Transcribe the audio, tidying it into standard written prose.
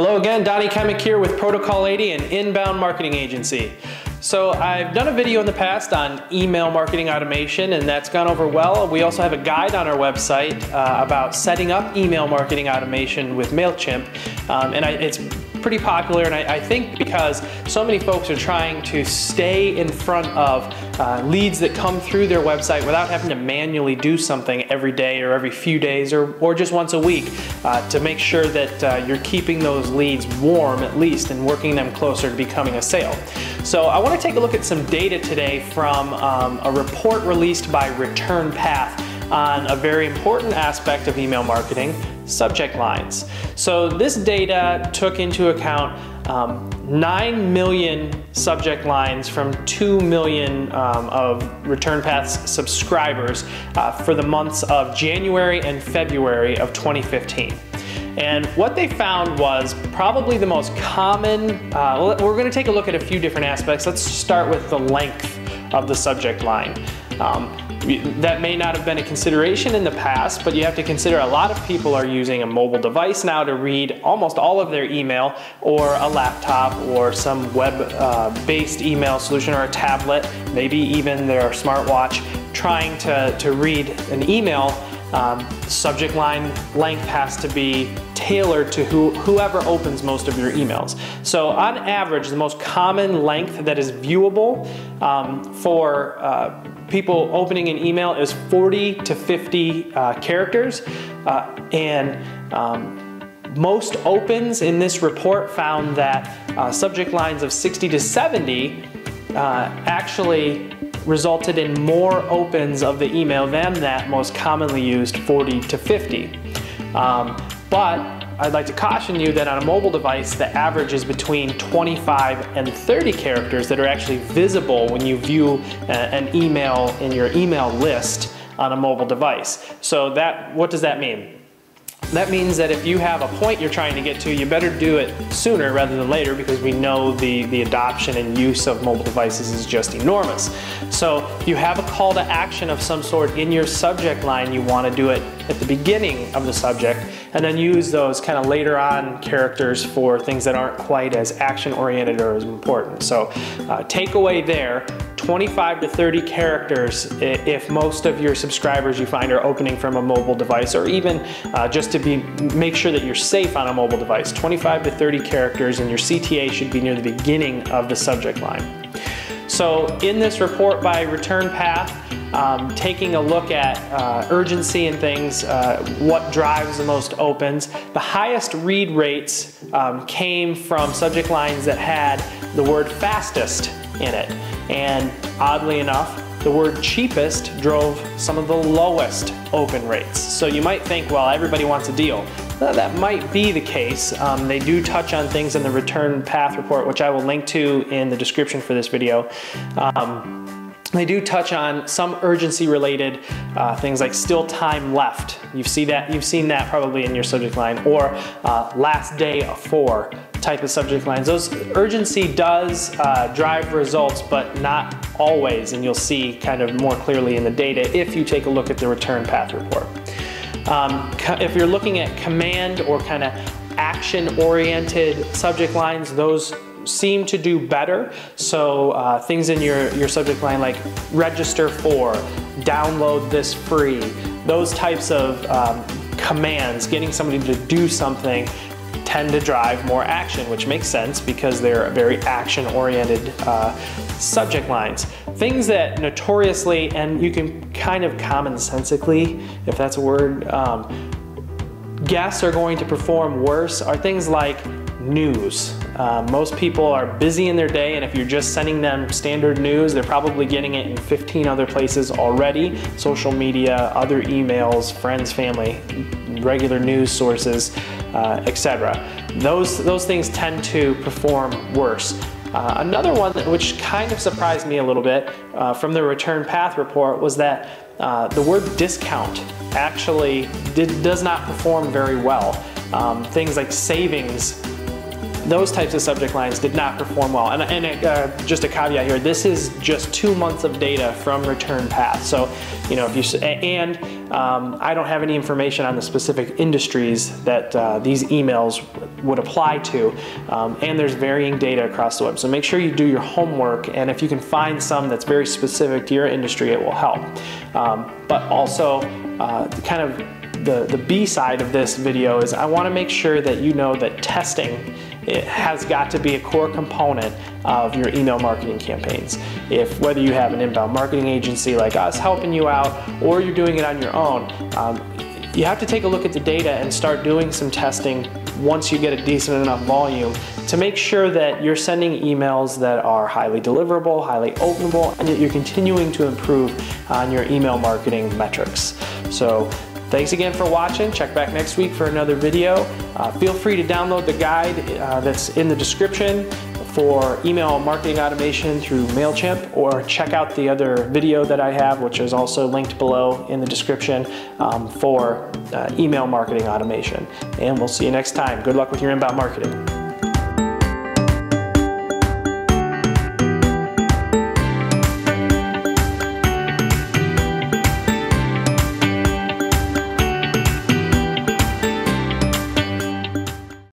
Hello again, Donnie Kemick here with Protocol 80, an inbound marketing agency. So I've done a video in the past on email marketing automation, and that's gone over well. We also have a guide on our website about setting up email marketing automation with MailChimp, it's pretty popular, and I think because so many folks are trying to stay in front of leads that come through their website without having to manually do something every day or every few days or just once a week to make sure that you're keeping those leads warm at least and working them closer to becoming a sale. So I want to take a look at some data today from a report released by Return Path on a very important aspect of email marketing, subject lines. So this data took into account 9 million subject lines from 2 million of Return Path's subscribers for the months of January and February of 2015. And what they found was probably the most common, we're going to take a look at a few different aspects. Let's start with the length of the subject line. That may not have been a consideration in the past, but you have to consider a lot of people are using a mobile device now to read almost all of their email, or a laptop, or some web-based email solution, or a tablet, maybe even their smartwatch, trying to read an email. Subject line length has to be tailored to whoever opens most of your emails. So on average, the most common length that is viewable for people opening an email is 40 to 50 characters, most opens in this report found that subject lines of 60 to 70 actually resulted in more opens of the email than that most commonly used 40 to 50. But I'd like to caution you that on a mobile device, the average is between 25 and 30 characters that are actually visible when you view an email in your email list on a mobile device. So what does that mean? That means that if you have a point you're trying to get to, you better do it sooner rather than later, because we know the adoption and use of mobile devices is just enormous. So if you have a call to action of some sort in your subject line, you want to do it at the beginning of the subject, and then use those kind of later on characters for things that aren't quite as action oriented or as important. So takeaway there, 25 to 30 characters if most of your subscribers you find are opening from a mobile device, or even just to make sure that you're safe on a mobile device. 25 to 30 characters, and your CTA should be near the beginning of the subject line. So in this report by Return Path, taking a look at urgency and things, what drives the most opens, the highest read rates came from subject lines that had the word fastest in it. And oddly enough, the word cheapest drove some of the lowest open rates. So you might think, well, everybody wants a deal. Well, that might be the case. They do touch on things in the Return Path report, which I will link to in the description for this video. They do touch on some urgency related things like still time left. You've seen that probably in your subject line, or last day for type of subject lines. Those urgency does drive results, but not always, and you'll see kind of more clearly in the data if you take a look at the Return Path report. If you're looking at command or kind of action-oriented subject lines, those seem to do better. So things in your subject line like register for, download this free, those types of commands, getting somebody to do something, tend to drive more action, which makes sense because they're very action-oriented subject lines. Things that notoriously, and you can kind of commonsensically, if that's a word, guess are going to perform worse are things like news. Most people are busy in their day, and if you're just sending them standard news, they're probably getting it in 15 other places already: social media, other emails, friends, family, regular news sources, etc. Those things tend to perform worse. Another one which kind of surprised me a little bit from the Return Path report was that the word discount actually does not perform very well. Things like savings those types of subject lines did not perform well. And just a caveat here, this is just 2 months of data from Return Path. So, you know, if you, and I don't have any information on the specific industries that these emails would apply to, and there's varying data across the web. So make sure you do your homework, and if you can find some that's very specific to your industry, it will help. But also, kind of the B side of this video is I want to make sure that you know that testing, it has got to be a core component of your email marketing campaigns. Whether you have an inbound marketing agency like us helping you out, or you're doing it on your own, you have to take a look at the data and start doing some testing once you get a decent enough volume to make sure that you're sending emails that are highly deliverable, highly openable, and that you're continuing to improve on your email marketing metrics. So thanks again for watching. Check back next week for another video. Feel free to download the guide that's in the description for email marketing automation through MailChimp, or check out the other video that I have, which is also linked below in the description, for email marketing automation. And we'll see you next time. Good luck with your inbound marketing.